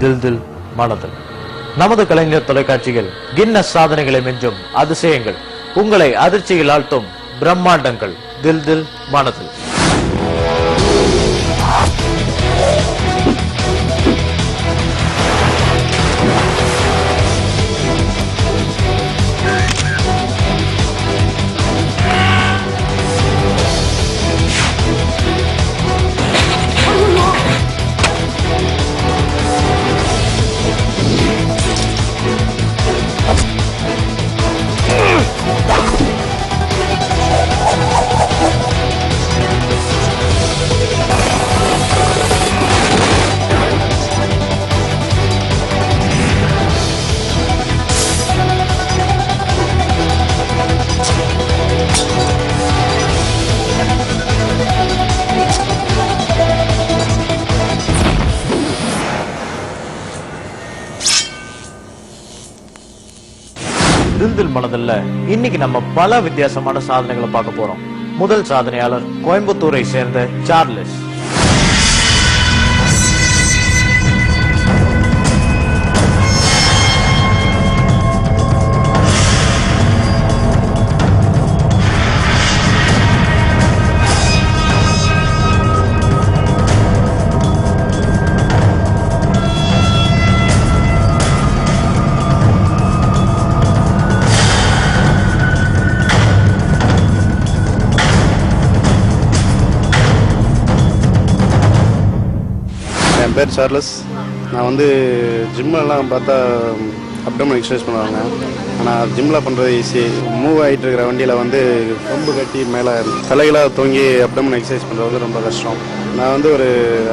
தில் தில் மனதில். நமது கலைஞர் தொலைக்காட்சியில் கின்னஸ் சாதனைகளை மிஞ்சும் அதிசயங்கள், உங்களை அதிர்ச்சியில் ஆழ்த்தும் பிரம்மாண்டங்கள். தில் தில் மனதில். தில் தில் மனதில் இன்னைக்கு நம்ம பல வித்தியாசமான சாதனைகளை பார்க்க போறோம். முதல் சாதனையாளர் கோயம்புத்தூரை சேர்ந்த சார்லஸ். என் பேர் சார்லஸ். நான் வந்து ஜிம்மெல்லாம் பார்த்தா அப்டமன் எக்ஸசைஸ் பண்ணுவாங்க. ஆனால் ஜிம்மில் பண்ணுறது ஈஸி. மூவ் ஆகிட்டு இருக்கிற வண்டியில் வந்து கொம்பு கட்டி மேலே தலைகளாக தொங்கி அப்டமன் எக்ஸசைஸ் பண்ணுறது ரொம்ப கஷ்டம். நான் வந்து ஒரு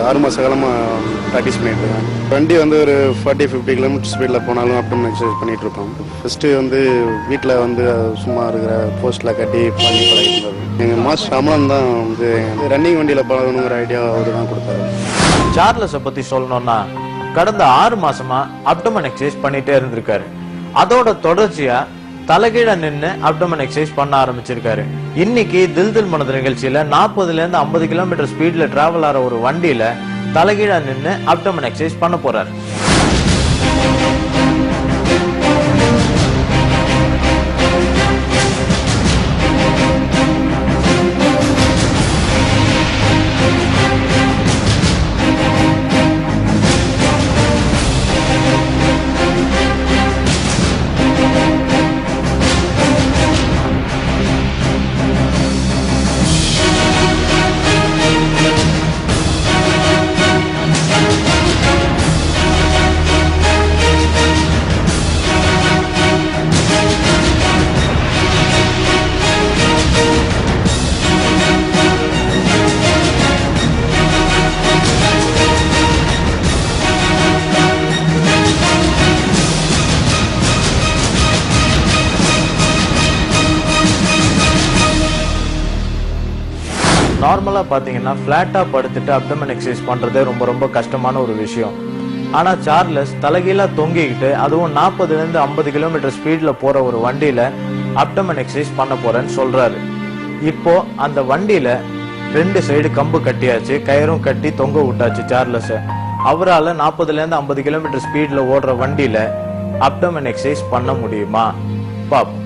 6 மாத காலமாக ப்ராக்டிஸ் பண்ணிகிட்ருக்கேன். வண்டி வந்து ஒரு 40-50 கிலோமீட்டர் ஸ்பீடில் போனாலும் அப்டமன் எக்ஸசைஸ் பண்ணிகிட்ருப்போம். ஃபஸ்ட்டு வந்து வீட்டில் வந்து சும்மா இருக்கிற போஸ்ட்டில் கட்டி பழகிட்டு எங்கள் மாஸ்டர் அமலம் தான் வந்து ரன்னிங் வண்டியில் பழகணுங்கிற ஐடியா அவர் தான் கொடுத்தாரு. சார்லஸை பத்தி சொல்லணும்னா கடந்த 6 மாசமா அப்டமன் எக்ஸசைஸ் பண்ணிட்டே இருந்திருக்காரு. அதோட தொடர்ச்சியா தலைகீழ நின்று அப்டமன் எக்ஸசைஸ் பண்ண ஆரம்பிச்சிருக்காரு. இன்னைக்கு தில் தில் மனதில் நிகழ்ச்சியில 40ல இருந்து 50 கிலோமீட்டர் ஸ்பீட்ல டிராவல் ஆற ஒரு வண்டியில தலைகீழ நின்று அப்டமன் எக்ஸசைஸ் பண்ண போறாரு. நார்மலா பாத்தீங்கன்னா பிளாட்டா படுத்துட்டு அப்டமன் எக்ஸசைஸ் பண்றதே ரொம்ப ரொம்ப கஷ்டமான ஒரு விஷயம். ஆனா சார்லஸ் தலைகீழா தொங்கிக்கிட்டு அதுவும் 40ல இருந்து 50 கிலோமீட்டர் ஸ்பீட்ல போற ஒரு வண்டியில அப்டமன் எக்ஸசைஸ் பண்ண போறேன்னு சொல்றாரு. இப்போ அந்த வண்டியில 2 சைடு கம்பு கட்டியாச்சு, கயிறும் கட்டி தொங்க விட்டாச்சு சார்லஸ். அவரால் 40ல இருந்து 50 கிலோமீட்டர் ஸ்பீட்ல ஓடுற வண்டியில அப்டமன் எக்ஸசைஸ் பண்ண முடியுமா பாப்போம்.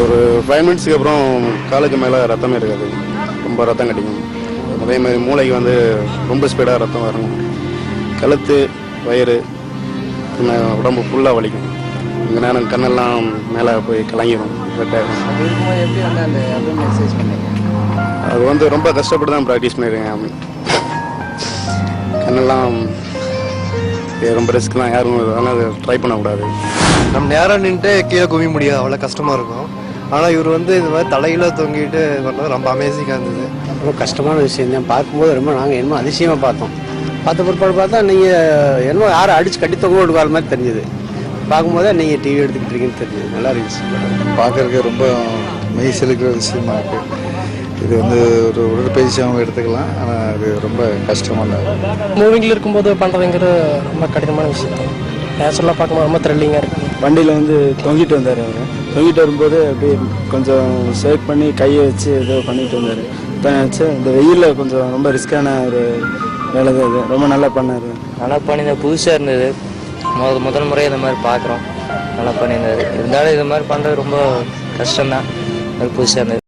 ஒரு 5 மினிட்ஸ்க்கு அப்புறம் காலுக்கு மேலே ரத்தமே இருக்காது, ரொம்ப ரத்தம் கட்டிக்கும். அதே மாதிரி மூளைக்கு வந்து ரொம்ப ஸ்பீடாக ரத்தம் வரணும். கழுத்து, வயிறு, உடம்பு ஃபுல்லாக வலிக்கும். இந்த நேரம் கண்ணெல்லாம் மேலே போய் கலங்கிடும். அது வந்து ரொம்ப கஷ்டப்பட்டு தான் ப்ராக்டிஸ் பண்ணியிருக்கேன். கண்ணெல்லாம் ரொம்ப ரிஸ்க் தான், யாரும் அதனால் அதை ட்ரை பண்ணக்கூடாது. நம்ம நேரம் நின்றுட்டு கீழே குவிய முடியாது, அவ்வளோ கஷ்டமாக இருக்கும். ஆனால் இவர் வந்து இந்த மாதிரி தலையில தொங்கிட்டு பண்ணது ரொம்ப அமேசிங்காக இருந்தது. ரொம்ப கஷ்டமான விஷயம் தான். பார்க்கும்போது ரொம்ப நாங்கள் என்னமோ அதிசயமாக பார்த்தோம். பார்த்த பிற்பாடு பார்த்தா நீங்கள் என்னமோ யாரும் அடித்து கட்டி தொங்க விடுவார் மாதிரி தெரிஞ்சுது. பார்க்கும்போதே நீங்கள் டிவி எடுத்துக்கிட்டு இருக்கீங்கன்னு தெரிஞ்சுது. நல்லா இருந்துச்சு. பார்க்கறதுக்கு ரொம்ப மெய் செலுக்கிற விஷயமா இருக்குது. இது வந்து ஒரு உடற்பயிற்சி அவங்க எடுத்துக்கலாம், ஆனால் அது ரொம்ப கஷ்டமாக இல்லை. மூவிங்கில் இருக்கும்போது பண்ணுறதுங்கிறது ரொம்ப கடினமான விஷயம் தான். நேச்சுரலாக பார்க்கும்போது ரொம்ப த்ரில்லிங்காக இருக்குது. வண்டியில் வந்து தொங்கிட்டு வந்தார். அவர் தொங்கிட்டு வரும்போது அப்படியே கொஞ்சம் ஷேக் பண்ணி கையை வச்சு ஏதோ பண்ணிட்டு வந்தார். வச்சு இந்த வெயிலில் கொஞ்சம் ரொம்ப ரிஸ்க்கான ஒரு வேலை தான் இது. ரொம்ப நல்லா பண்ணார். நல்லா பண்ணியிருந்தார். புதுசாக இருந்தது. முதல் முறை இந்த மாதிரி பார்க்குறோம். நல்லா பண்ணியிருந்தார். இருந்தாலும் இது மாதிரி பண்ணுறது ரொம்ப கஷ்டம்தான். அது புதுசாக இருந்தது.